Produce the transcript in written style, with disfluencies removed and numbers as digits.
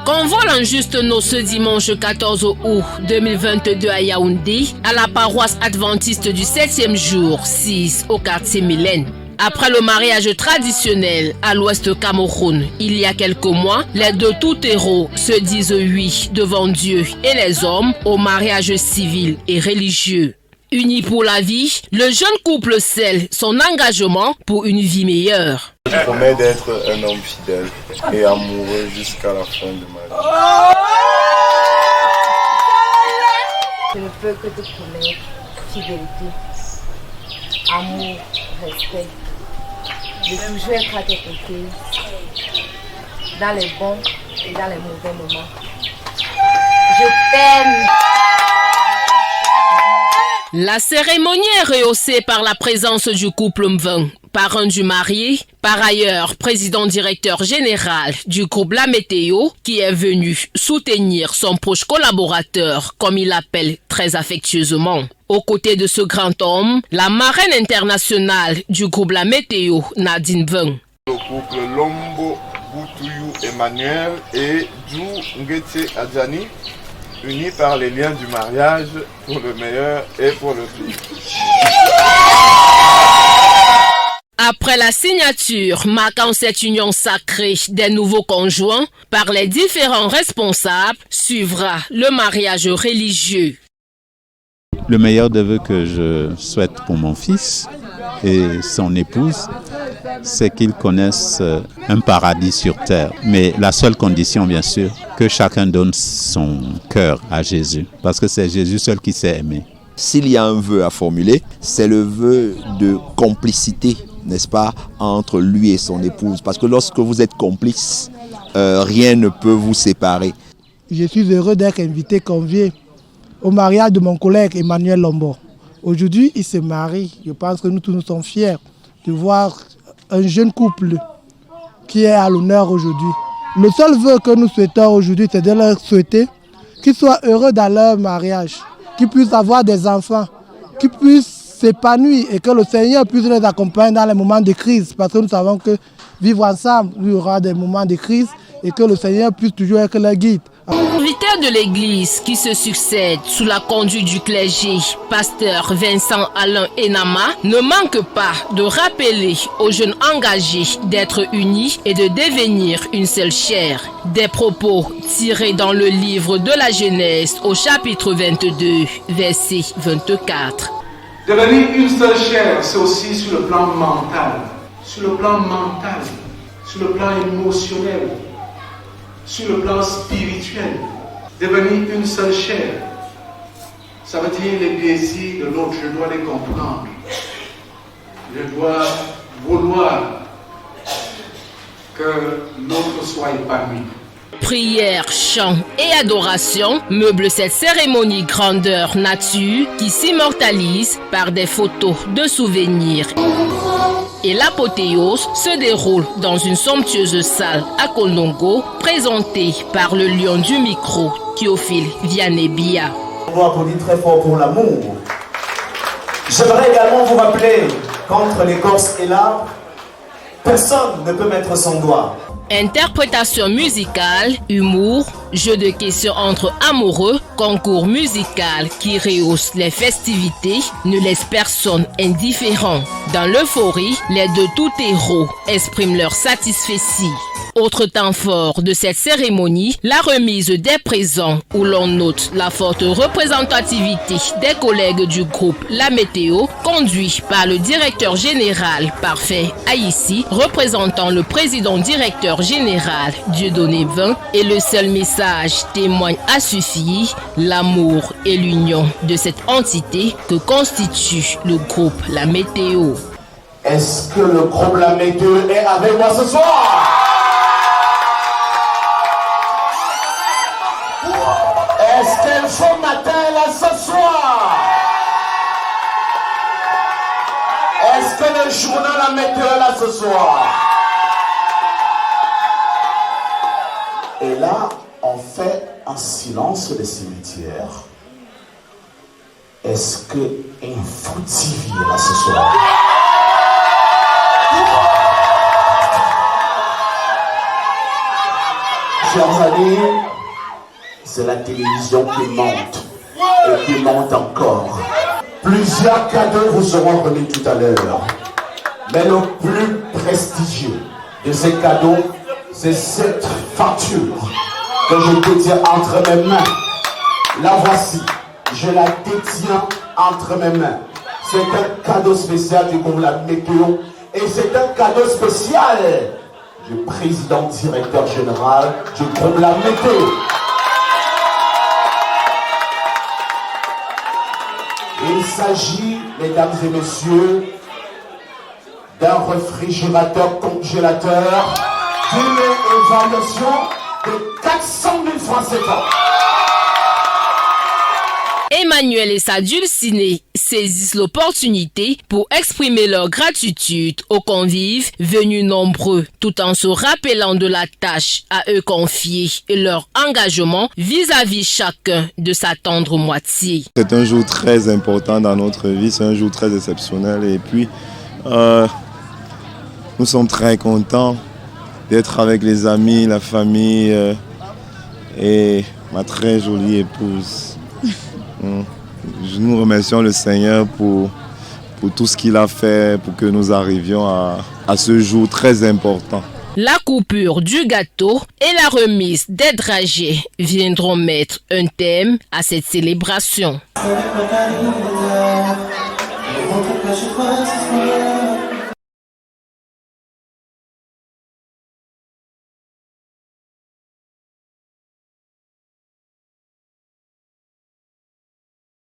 Convoi l'injuste noce ce dimanche 14 août 2022 à Yaoundé, à la paroisse adventiste du 7e jour, 6 au quartier Mylène. Après le mariage traditionnel à l'ouest Cameroun, il y a quelques mois, les deux tout-héros se disent oui devant Dieu et les hommes au mariage civil et religieux. Unis pour la vie, le jeune couple scelle son engagement pour une vie meilleure. Je promets d'être un homme fidèle et amoureux jusqu'à la fin de ma vie. Je ne peux que te promettre fidélité, amour, respect, de toujours être à tes côtés, dans les bons et dans les mauvais moments. Je t'aime. La cérémonie est rehaussée par la présence du couple Mveng, parrain du marié, par ailleurs président directeur général du groupe La Météo, qui est venu soutenir son proche collaborateur, comme il l'appelle très affectueusement. Aux côtés de ce grand homme, la marraine internationale du groupe La Météo, Nadine Mveng. Le couple Lombo Boutouyu Emmanuel et Djou Ngetse Adjani, unis par les liens du mariage pour le meilleur et pour le pire. Après la signature marquant cette union sacrée des nouveaux conjoints par les différents responsables, suivra le mariage religieux. Le meilleur des vœux que je souhaite pour mon fils et son épouse, c'est qu'ils connaissent un paradis sur terre. Mais la seule condition, bien sûr, que chacun donne son cœur à Jésus. Parce que c'est Jésus seul qui sait aimer. S'il y a un vœu à formuler, c'est le vœu de complicité, n'est-ce pas, entre lui et son épouse. Parce que lorsque vous êtes complices, rien ne peut vous séparer. Je suis heureux d'être invité, convié au mariage de mon collègue Emmanuel Lombo. Aujourd'hui, il se marie. Je pense que nous tous nous sommes fiers de voir un jeune couple qui est à l'honneur aujourd'hui. Le seul vœu que nous souhaitons aujourd'hui, c'est de leur souhaiter qu'ils soient heureux dans leur mariage, qu'ils puissent avoir des enfants, qu'ils puissent s'épanouir et que le Seigneur puisse les accompagner dans les moments de crise. Parce que nous savons que vivre ensemble, il y aura des moments de crise et que le Seigneur puisse toujours être leur guide. Serviteurs de l'Église qui se succèdent sous la conduite du clergé, pasteur Vincent Alain Enama, ne manque pas de rappeler aux jeunes engagés d'être unis et de devenir une seule chair. Des propos tirés dans le livre de la Genèse au chapitre 22, verset 24. Devenir une seule chair, c'est aussi sur le plan mental, sur le plan émotionnel, sur le plan spirituel. Devenir une seule chair, ça veut dire les désirs de l'autre, je dois les comprendre. Je dois vouloir que l'autre soit épanoui. Prière, chant et adoration meublent cette cérémonie grandeur nature qui s'immortalise par des photos de souvenirs. Et l'apothéose se déroule dans une somptueuse salle à Kondongo, présentée par le lion du micro, Théophile Vianney-Bia. On doit applaudir très fort pour l'amour. J'aimerais également vous rappeler qu'entre l'écorce et l'arbre, personne ne peut mettre son doigt. Interprétation musicale, humour, jeu de questions entre amoureux, concours musical qui rehausse les festivités, ne laisse personne indifférent. Dans l'euphorie, les deux tout-héros expriment leur satisfaction. Autre temps fort de cette cérémonie, la remise des présents où l'on note la forte représentativité des collègues du groupe La Météo, conduit par le directeur général Parfait Aïssi, représentant le président directeur général Dieudonné Vin, et le seul message témoigne à suffire l'amour et l'union de cette entité que constitue le groupe La Météo. Est-ce que le groupe La Météo est avec moi ce soir? Est-ce qu'elle faut matin là ce soir? Est-ce que le journal La Météo est là ce soir? Et là, on fait un silence des cimetières. Est-ce que Info TV est là ce soir? Chers amis, c'est la télévision qui monte et qui monte encore. Plusieurs cadeaux vous seront remis tout à l'heure. Mais le plus prestigieux de ces cadeaux, c'est cette facture que je détiens entre mes mains. La voici, je la détiens entre mes mains. C'est un cadeau spécial du groupe La Météo et c'est un cadeau spécial du président directeur général du groupe La Météo. Il s'agit, mesdames et messieurs, d'un réfrigérateur congélateur d'une évaluation de 400 000 francs CFA. Emmanuel et sa dulcinée saisissent l'opportunité pour exprimer leur gratitude aux convives venus nombreux, tout en se rappelant de la tâche à eux confiée et leur engagement vis-à-vis chacun de sa tendre moitié. C'est un jour très important dans notre vie, c'est un jour très exceptionnel et puis nous sommes très contents d'être avec les amis, la famille et ma très jolie épouse. Nous remercions le Seigneur pour tout ce qu'il a fait pour que nous arrivions à ce jour très important. La coupure du gâteau et la remise des dragées viendront mettre un thème à cette célébration.